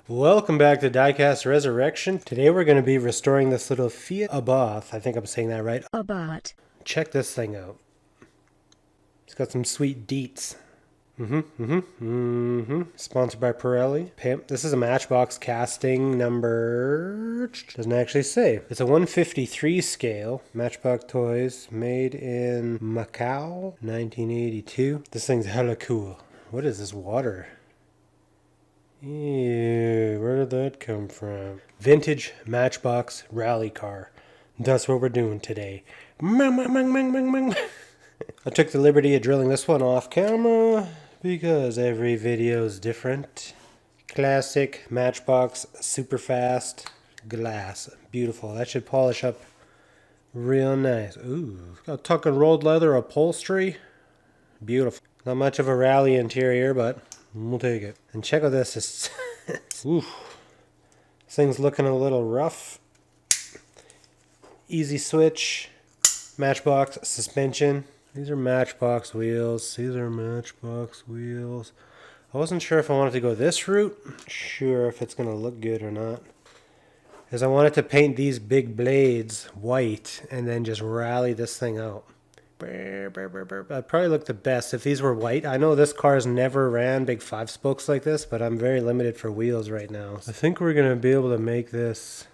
Welcome back to Diecast Resurrection. Today we're going to be restoring this little Fiat Abarth. I think I'm saying that right. Abarth. Check this thing out. It's got some sweet deets. Sponsored by Pirelli. Pimp. This is a Matchbox casting number... Doesn't actually say. It's a 153 scale. Matchbox toys made in Macau, 1982. This thing's hella cool. What is this water? Ew, where did that come from? Vintage Matchbox rally car. That's what we're doing today. I took the liberty of drilling this one off camera because every video is different. Classic Matchbox, super fast glass. Beautiful. That should polish up real nice. Ooh, got tuck and rolled leather upholstery. Beautiful. Not much of a rally interior, but we'll take it. And check out this. Ooh. This thing's looking a little rough. Easy switch. Matchbox suspension. These are Matchbox wheels. I wasn't sure if I wanted to go this route. Sure if it's going to look good or not. Because I wanted to paint these big blades white and then just rally this thing out. I'd probably look the best if these were white. I know this car's never ran big 5-spokes like this, but I'm very limited for wheels right now. I think we're going to be able to make this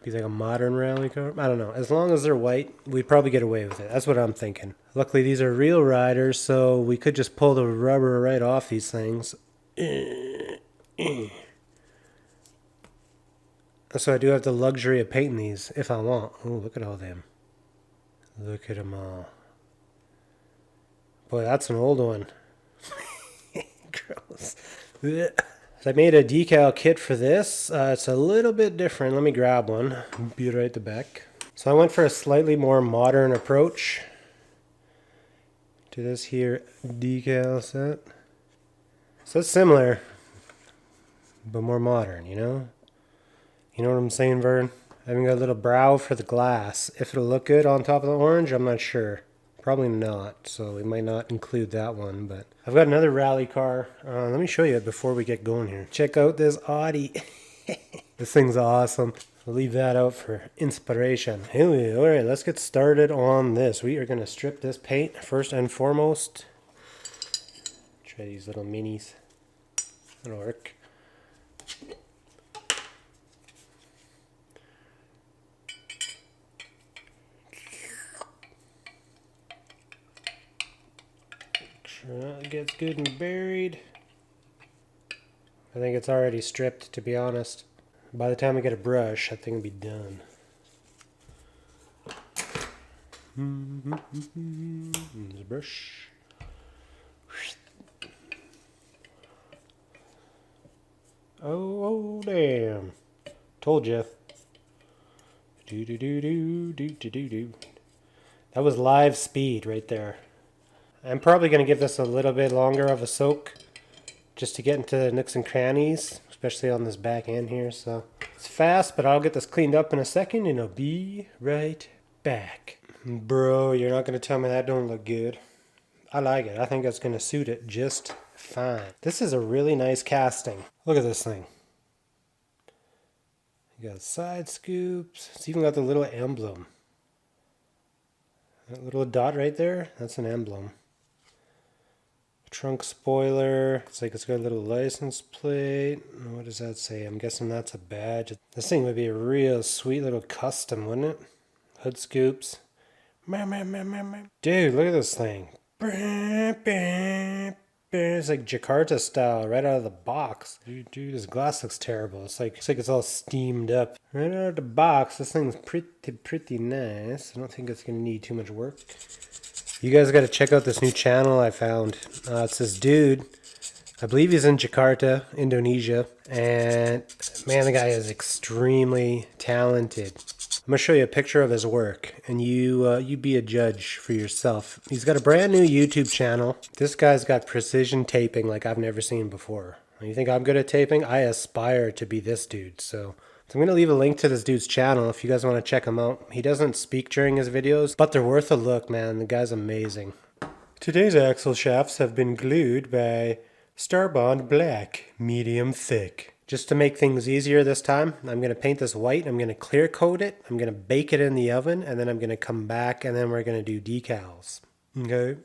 be like a modern rally car. I don't know. As long as they're white, we'd probably get away with it. That's what I'm thinking. Luckily, these are real riders, so we could just pull the rubber right off these things. So I do have the luxury of painting these if I want. Oh, look at all them. Look at them all. Boy, that's an old one. Gross. So I made a decal kit for this. It's a little bit different. Let me grab one. Be right back. So I went for a slightly more modern approach to this here decal set. So it's similar, but more modern, you know? You know what I'm saying, Vern? I haven't got a little brow for the glass. If it'll look good on top of the orange, I'm not sure. Probably not, so we might not include that one, but I've got another rally car. Let me show you it before we get going here. Check out this Audi. This thing's awesome. I'll leave that out for inspiration. Anyway, all right, let's get started on this. We are going to strip this paint first and foremost. Try these little minis. That'll work. It gets good and buried. I think it's already stripped, to be honest. By the time I get a brush, I think it'll be done. There's a brush. Oh, damn. Told you. That was live speed right there. I'm probably going to give this a little bit longer of a soak just to get into the nooks and crannies, especially on this back end here. So it's fast, but I'll get this cleaned up in a second and I'll be right back. Bro, you're not going to tell me that don't look good. I like it. I think that's going to suit it just fine. This is a really nice casting. Look at this thing. You got side scoops. It's even got the little emblem. That little dot right there, that's an emblem. Trunk spoiler. It's like it's got a little license plate. What does that say? I'm guessing that's a badge. This thing would be a real sweet little custom, wouldn't it? Hood scoops. Dude, look at this thing. It's like Jakarta style right out of the box. Dude, this glass looks terrible. It's like it's all steamed up. Right out of the box, this thing's pretty nice. I don't think it's going to need too much work. You guys got to check out this new channel I found. It's this dude. I believe he's in Jakarta, Indonesia. And man, the guy is extremely talented. I'm going to show you a picture of his work. And you be a judge for yourself. He's got a brand new YouTube channel. This guy's got precision taping like I've never seen before. You think I'm good at taping? I aspire to be this dude. So I'm going to leave a link to this dude's channel if you guys want to check him out. He doesn't speak during his videos, but they're worth a look, man. The guy's amazing. Today's axle shafts have been glued by Starbond black, medium thick. Just to make things easier this time, I'm going to paint this white. I'm going to clear coat it. I'm going to bake it in the oven, and then I'm going to come back, and then we're going to do decals. Okay?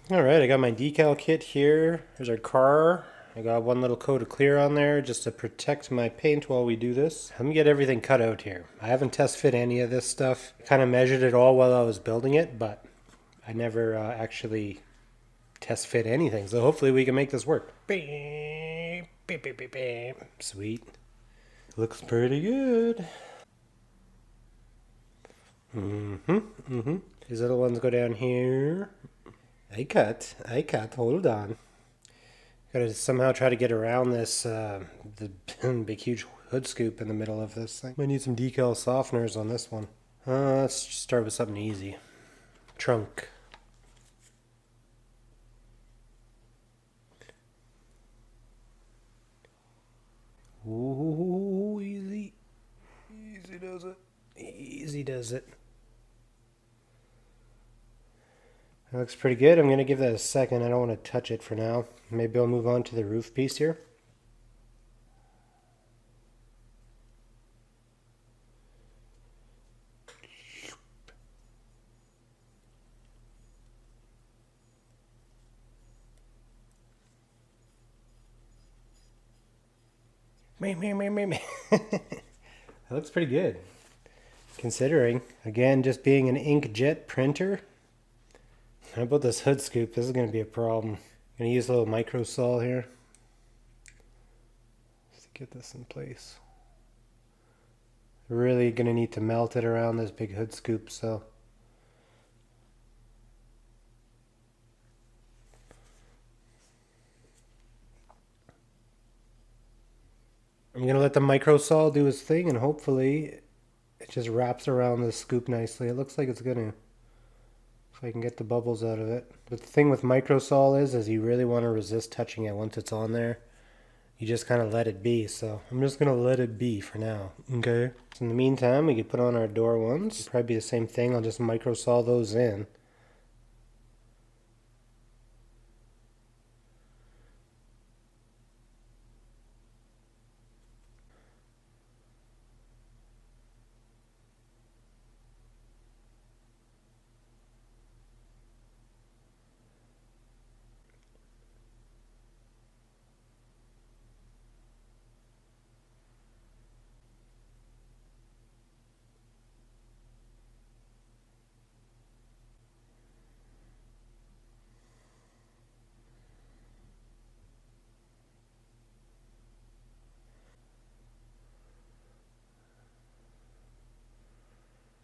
Alright, I got my decal kit here. Here's our car. I got one little coat of clear on there just to protect my paint while we do this. Let me get everything cut out here. I haven't test fit any of this stuff. I kind of measured it all while I was building it, but I never actually test fit anything. So hopefully we can make this work. Sweet. Looks pretty good. These little ones go down here. I cut, hold on. Gotta somehow try to get around this, the big huge hood scoop in the middle of this thing. Might need some decal softeners on this one. Let's just start with something easy. Trunk. Ooh, easy. Easy does it. Easy does it. That looks pretty good. I'm going to give that a second. I don't want to touch it for now. Maybe I'll move on to the roof piece here. That looks pretty good. Considering, again, just being an inkjet printer. How about this hood scoop? This is going to be a problem. I'm going to use a little micro saw here just to get this in place. Really going to need to melt it around this big hood scoop, so. I'm going to let the micro saw do its thing, and hopefully it just wraps around the scoop nicely. It looks like it's going to. If I can get the bubbles out of it. But the thing with microsol is you really want to resist touching it once it's on there. You just kind of let it be. So I'm just going to let it be for now. Okay. So in the meantime, we could put on our door ones. It'll probably be the same thing. I'll just microsol those in.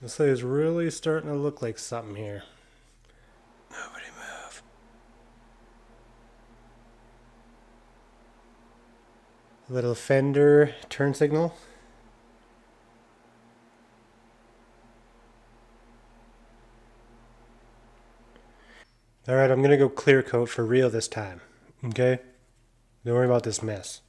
This thing is really starting to look like something here. Nobody move. A little fender turn signal. Alright, I'm going to go clear coat for real this time. Okay? Don't worry about this mess.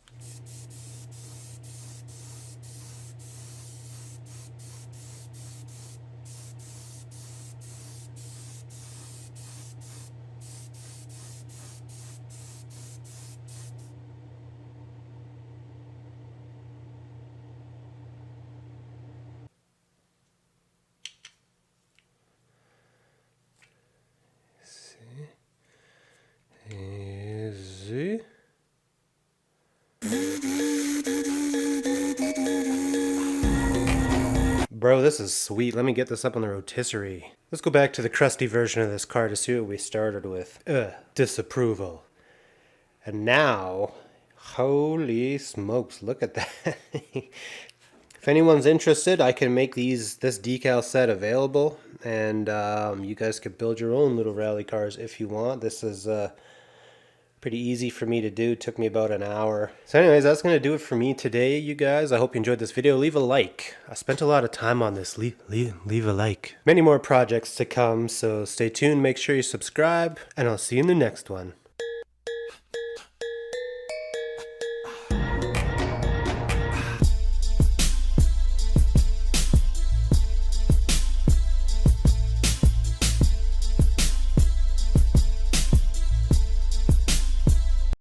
this is sweet. Let me get this up on the rotisserie. Let's go back to the crusty version of this car to see what we started with. Disapproval. And now, holy smokes, look at that. If anyone's interested, I can make this decal set available, and you guys could build your own little rally cars if you want. This is pretty easy for me to do. It took me about an hour. So anyways, that's going to do it for me today, you guys. I hope you enjoyed this video. Leave a like. I spent a lot of time on this. Leave a like. Many more projects to come, so stay tuned. Make sure you subscribe, and I'll see you in the next one.